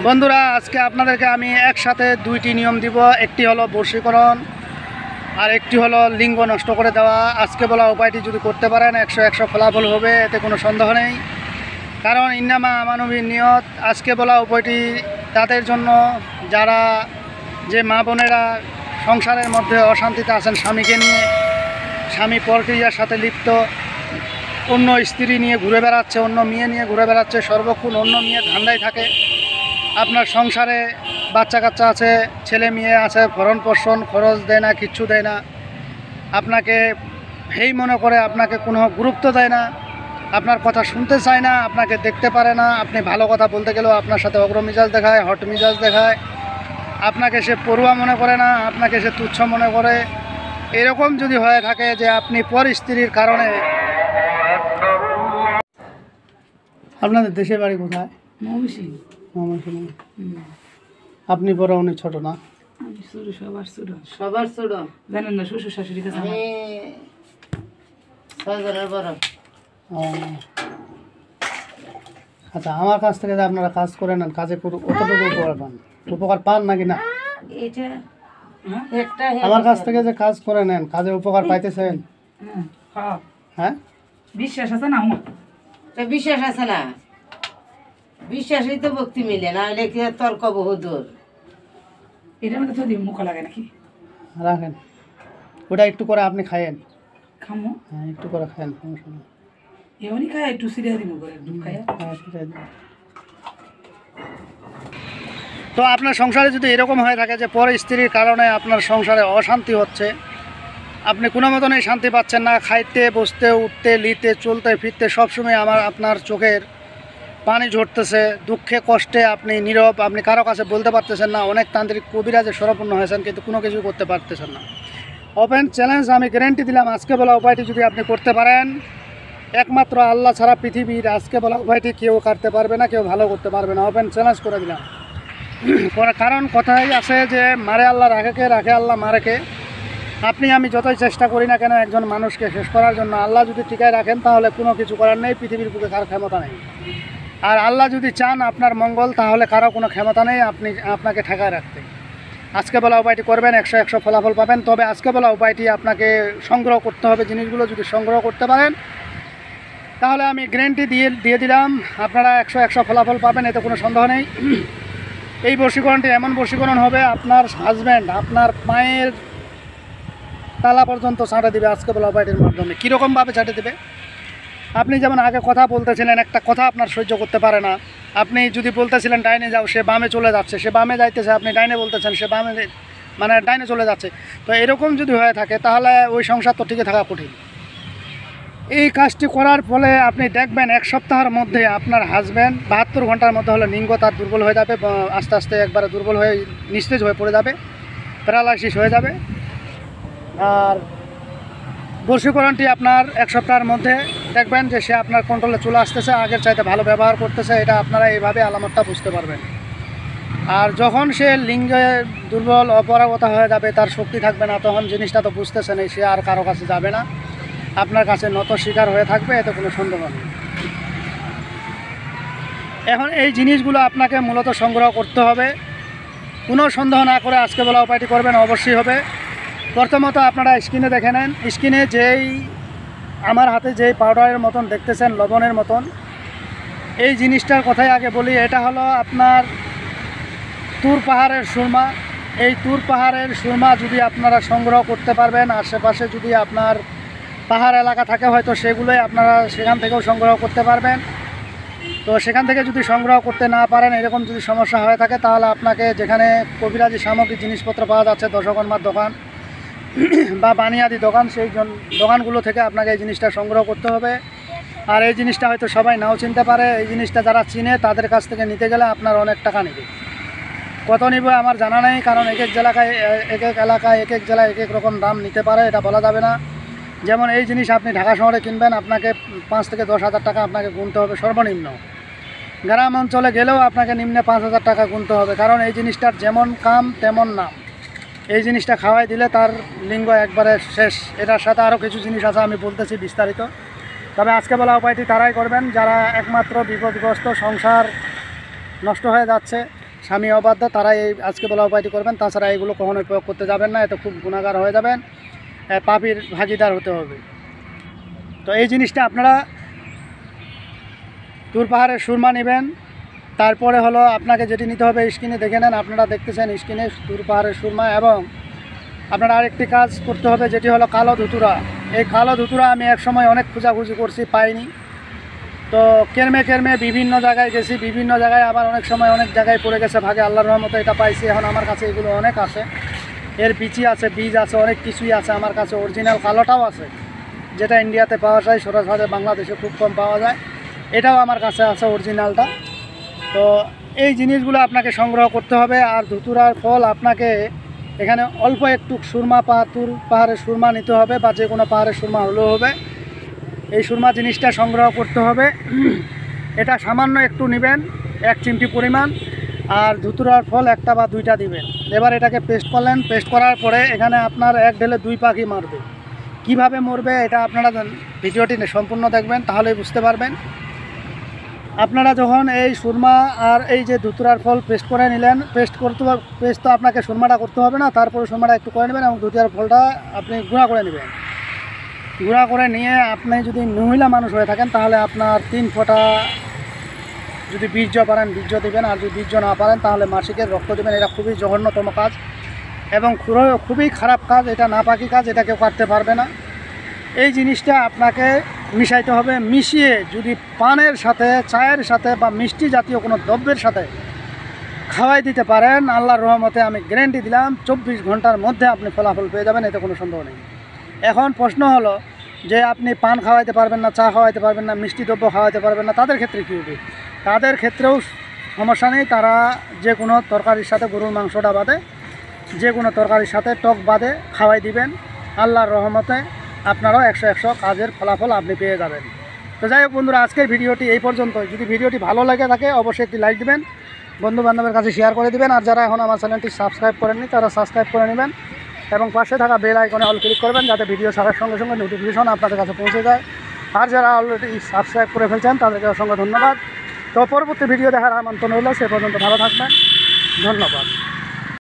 বন্ধুরা, আজকে আপনাদেরকে আমি একসাথে দুইটি নিয়ম দিব। একটি হলো বশীকরণ আর একটি হলো লিঙ্গ নষ্ট করে দেওয়া। আজকে বলা উপায়টি যদি করতে পারেন 100 ফলাফল হবে, এতে কোনো সন্দেহ নেই। কারণ ইন্নামা আমানবীর নিয়ত। আজকে বলা উপায়টি তাদের জন্য যারা যে মা বোনেরা সংসারের মধ্যে অশান্তিতে আছেন, স্বামীকে নিয়ে, স্বামী প্রক্রিয়ার সাথে লিপ্ত, অন্য স্ত্রী নিয়ে ঘুরে বেড়াচ্ছে, অন্য মেয়ে নিয়ে ঘুরে বেড়াচ্ছে, সর্বক্ষণ অন্য মেয়ে ধান্দায় থাকে। আপনার সংসারে বাচ্চা কাচ্চা আছে, ছেলে মেয়ে আছে, ভরণ পোষণ খরচ দেয় না, কিচ্ছু দেয় না, আপনাকে হেই মনে করে, আপনাকে কোনো গুরুত্ব দেয় না, আপনার কথা শুনতে চায় না, আপনাকে দেখতে পারে না। আপনি ভালো কথা বলতে গেলেও আপনার সাথে অগ্র মিজাজ দেখায়, হট মিজাজ দেখায়, আপনাকে সে পড়ুয়া মনে করে না, আপনাকে সে তুচ্ছ মনে করে। এরকম যদি হয়ে থাকে যে আপনি পর স্ত্রীর কারণে। আপনাদের দেশের বাড়ি কোথায়? আপনি বড়, উনি ছোট না? সবার ছোট জানেন না, শ্বশুর শাশুড়ি কাছে বড়। আচ্ছা, আমার কাছ থেকে যে আপনারা কাজ করে নেন, কাজে কতটুকু উপকার পান? উপকার পান নাকি না? আমার কাছ থেকে যে কাজ করে নেন, কাজে উপকার পাইতেছেন? হ্যাঁ, বিশ্বাস আছে না? বিশ্বাস আছে না? বিশ্বাসই তো ভক্তি মিলে না, হলে কি তর্ক বহুদূর। এটার মধ্যে যদি মুখ লাগে নাকি? রাখেন, ওটা একটু করে আপনি খায়েন। খামো? হ্যাঁ, একটু করে খায়েন, সমস্যা নেই। এমনই খায়, একটু সিরিয়া দিব করে খায়। তো আপনার সংসারে যদি এরকম হয়ে থাকে যে পর স্ত্রীর কারণে আপনার সংসারে অশান্তি হচ্ছে, আপনি কোনো মতনই শান্তি পাচ্ছেন না, খাইতে বসতে উঠতে লিতে চলতে ফিরতে সবসময় আপনার চোখের পানি ঝরতেছে, দুঃখে কষ্টে আপনি নীরব, আপনি কারো কাছে বলতে পারতেছেন না। অনেক তান্ত্রিক কবিরাজে শরণাপন্ন হয়েছেন, কিন্তু কোনো কিছু করতে পারতেছেন না। ওপেন চ্যালেঞ্জ, আমি গ্যারেন্টি দিলাম, আজকে বলা উপায়টি যদি আপনি করতে পারেন, একমাত্র আল্লাহ ছাড়া পৃথিবীর আজকে বলা উপায়টি কেউ কাটতে পারবে না, কেউ ভালো করতে পারবে না। ওপেন চ্যালেঞ্জ করে দিলাম। কারণ কথাই আছে যে মারে আল্লাহ রাখেকে, রাখে আল্লাহ মারেকে। আপনি আমি যতই চেষ্টা করি না কেন একজন মানুষকে শেষ করার জন্য, আল্লাহ যদি টিকায় রাখেন তাহলে কোনো কিছু করার নেই, পৃথিবীর বুকে কারো ক্ষমতা নেই। আর আল্লাহ যদি চান আপনার মঙ্গল, তাহলে কারো কোনো ক্ষমতা নেই আপনাকে ঠেকায় রাখতে। আজকে বলা উপায়টি করবেন, 100 ফলাফল পাবেন। তবে আজকে বলা উপায়টি আপনাকে সংগ্রহ করতে হবে। জিনিসগুলো যদি সংগ্রহ করতে পারেন তাহলে আমি গ্যারেন্টি দিয়ে দিলাম আপনারা 100 ফলাফল পাবেন, এতে কোনো সন্দেহ নেই। এই বশীকরণটি এমন বশীকরণ হবে, আপনার হাজব্যান্ড আপনার পায়ের তালা পর্যন্ত ছাঁটে দিবে আজকে বলা উপায়টির মাধ্যমে। কীরকমভাবে ছাঁটে দেবে? আপনি যেমন আগে কথা বলতেছিলেন, একটা কথা আপনার সহ্য করতে পারে না। আপনি যদি বলতেছিলেন ডাইনে যাও, সে বামে চলে যাচ্ছে, সে বামে যাইতেছে, আপনি ডাইনে বলতেছেন, সে বামে মানে ডাইনে চলে যাচ্ছে। তো এরকম যদি হয়ে থাকে তাহলে ওই সংসার তো টিকে থাকা কঠিন। এই কাজটি করার ফলে আপনি দেখবেন 1 সপ্তাহের মধ্যে আপনার হাজব্যান্ড 72 ঘন্টার মধ্যে হলে লিঙ্গ তার দুর্বল হয়ে যাবে, আস্তে আস্তে একবারে দুর্বল হয়ে নিস্তেজ হয়ে পড়ে যাবে, প্যারালাইসিস হয়ে যাবে। আর বশীকরণটি আপনার 1 সপ্তাহের মধ্যে দেখবেন যে সে আপনার কন্ট্রোলে চলে আসতেছে, আগের চাইতে ভালো ব্যবহার করতেছে। এটা আপনারা এইভাবে আলামতটা বুঝতে পারবেন। আর যখন সে লিঙ্গে দুর্বল অপরাগতা হয়ে যাবে, তার শক্তি থাকবে না, তখন জিনিসটা তো বুঝতেছেন, সে আর কারো কাছে যাবে না, আপনার কাছে নত শিকার হয়ে থাকবে, এতে কোনো সন্দেহ নেই। এখন এই জিনিসগুলো আপনাকে মূলত সংগ্রহ করতে হবে, কোনো সন্দেহ না করে আজকে বলা উপায়টি করবেন, অবশ্যই হবে। প্রথমত আপনারা স্ক্রিনে দেখে নেন, স্ক্রিনে যেই আমার হাতে যেই পাউডারের মতন দেখতেছেন, লবণের মতন, এই জিনিসটার কথাই আগে বলি। এটা হলো আপনার তুর পাহাড়ের সুরমা। এই তুর পাহাড়ের সুরমা যদি আপনারা সংগ্রহ করতে পারবেন, আশেপাশে যদি আপনার পাহাড় এলাকা থাকে হয়তো সেগুলোই আপনারা সেখান থেকেও সংগ্রহ করতে পারবেন। তো সেখান থেকে যদি সংগ্রহ করতে না পারেন, এরকম যদি সমস্যা হয়ে থাকে, তাহলে আপনাকে যেখানে কবিরাজি সামগ্রী জিনিসপত্র পাওয়া যাচ্ছে, দশকর্মার দোকান বা বানিয়াদি দোকান, সেই দোকানগুলো থেকে আপনাকে এই জিনিসটা সংগ্রহ করতে হবে। আর এই জিনিসটা হয়তো সবাই নাও চিনতে পারে। এই জিনিসটা যারা চিনে তাদের কাছ থেকে নিতে গেলে আপনার অনেক টাকা নেবে। কত নিবে আমার জানা নেই, কারণ এক এক এলাকায় এক এক জেলায় এক এক রকম দাম নিতে পারে, এটা বলা যাবে না। যেমন এই জিনিস আপনি ঢাকা শহরে কিনবেন, আপনাকে 5 থেকে 10 হাজার টাকা আপনাকে গুনতে হবে সর্বনিম্ন। গ্রাম অঞ্চলে গেলেও আপনাকে নিম্নে 5,000 টাকা গুনতে হবে, কারণ এই জিনিসটার যেমন কাম তেমন নাম। এই জিনিসটা খাওয়াই দিলে তার লিঙ্গ একবারে শেষ। এটার সাথে আরও কিছু জিনিস আছে, আমি বলতেছি বিস্তারিত। তবে আজকে বলা উপায়টি তারাই করবেন যারা একমাত্র বিপদগ্রস্ত, সংসার নষ্ট হয়ে যাচ্ছে, স্বামী অবাধ্য তারা এই আজকে বলা উপায়টি করবেন, তাছাড়া এগুলো কখনোই প্রয়োগ করতে যাবেন না, এতে খুব গুণাগার হয়ে যাবেন, পাপীর ভাগিদার হতে হবে। তো এই জিনিসটা আপনারা তুর পাহাড়ের সুরমা নেবেন। তারপরে হলো আপনাকে যেটি নিতে হবে স্ক্রিনে দেখে নেন, আপনারা দেখতেছেন স্ক্রিনে তুর পাহাড়ের সুরমা। এবং আপনারা আরেকটি কাজ করতে হবে যেটি হলো কালো ধুতুরা। এই কালো ধুতুরা আমি একসময় অনেক খোঁজাখুঁজি করছি, পাইনি। তো কেরমে বিভিন্ন জায়গায় গেছি, বিভিন্ন জায়গায় আবার অনেক সময় অনেক জায়গায় পড়ে গেছে, ভাগে আল্লাহর রহমতে এটা পাইছি। এখন আমার কাছে এগুলো অনেক আছে, এর বিচি আছে, বীজ আছে, অনেক কিছুই আছে আমার কাছে। অরিজিনাল কালোটাও আছে, যেটা ইন্ডিয়াতে পাওয়া যায়, সরাসরি বাংলাদেশে খুব কম পাওয়া যায়, এটাও আমার কাছে আছে অরিজিনালটা। তো এই জিনিসগুলো আপনাকে সংগ্রহ করতে হবে। আর ধুতুরার ফল আপনাকে এখানে অল্প একটু সুরমা তুর পাহাড়ের সুরমা নিতে হবে, বা যে কোনো পাহাড়ের সুরমা হলেও হবে। এই সুরমা জিনিসটা সংগ্রহ করতে হবে। এটা সামান্য একটু নেবেন, 1 চিমটি পরিমাণ। আর ধুতুরার ফল 1টা বা 2টা দিবেন। এবার এটাকে পেস্ট করলেন, পেস্ট করার পরে এখানে আপনার 1 ঢেলে 2 পাখি মারবে। কিভাবে মরবে এটা আপনারা ভিডিওটি সম্পূর্ণ দেখবেন, তাহলেই বুঝতে পারবেন। আপনারা যখন এই সুরমা আর এই যে ধুতুরার ফল পেস্ট করে নিলেন, পেস্ট তো আপনাকে সুরমাটা করতে হবে না, তারপরে সুরমাটা একটু করে নেবেন এবং ধুতুরার ফলটা আপনি গুঁড়া করে নেবেন। গুঁড়া করে নিয়ে আপনি যদি মহিলা মানুষ হয়ে থাকেন তাহলে আপনার 3 ফোঁটা যদি বীর্য পারেন বীর্য দেবেন, আর যদি বীর্য না পারেন তাহলে মাসিকের রক্ত দেবেন। এটা খুবই জঘন্যতম কাজ এবং খুবই খারাপ কাজ, এটা নাপাকি কাজ, এটা কেউ করতে পারবে না। এই জিনিসটা আপনাকে মিশাইতে হবে। মিশিয়ে যদি পানের সাথে, চায়ের সাথে বা মিষ্টি জাতীয় কোনো দ্রব্যের সাথে খাওয়াই দিতে পারেন, আল্লাহর রহমতে আমি গ্যারান্টি দিলাম 24 ঘন্টার মধ্যে আপনি ফলাফল পেয়ে যাবেন, এতে কোনো সন্দেহ নেই। এখন প্রশ্ন হলো যে আপনি পান খাওয়াইতে পারবেন না, চা খাওয়াইতে পারবেন না, মিষ্টি দ্রব্য খাওয়াইতে পারবেন না, তাদের ক্ষেত্রে কী হবে? তাদের ক্ষেত্রেও সমস্যা নেই। তারা যে কোনো তরকারির সাথে, গরুর মাংসটা বাদে যে কোনো তরকারির সাথে টক বাদে খাওয়াই দিবেন, আল্লাহর রহমতে আপনারাও 100 কাজের ফলাফল আপনি পেয়ে যাবেন। তো যাই হোক বন্ধুরা, আজকের ভিডিওটি এই পর্যন্তই। যদি ভিডিওটি ভালো লাগে থাকে অবশ্যই একটি লাইক দিবেন, বন্ধু বান্ধবের কাছে শেয়ার করে দিবেন। আর যারা এখন আমার চ্যানেলটি সাবস্ক্রাইব করেননি তারা সাবস্ক্রাইব করে নেবেন এবং পাশে থাকা বেল আইকনে অল ক্লিক করবেন, যাতে ভিডিও ছাড়ার সঙ্গে সঙ্গে নোটিফিকেশন আপনাদের কাছে পৌঁছে যায়। আর যারা অলরেডি সাবস্ক্রাইব করে ফেলছেন তাদেরকে অসংখ্য ধন্যবাদ। তো পরবর্তী ভিডিও দেখার আমন্ত্রণ রইল। সে পর্যন্ত ভালো থাকবেন, ধন্যবাদ।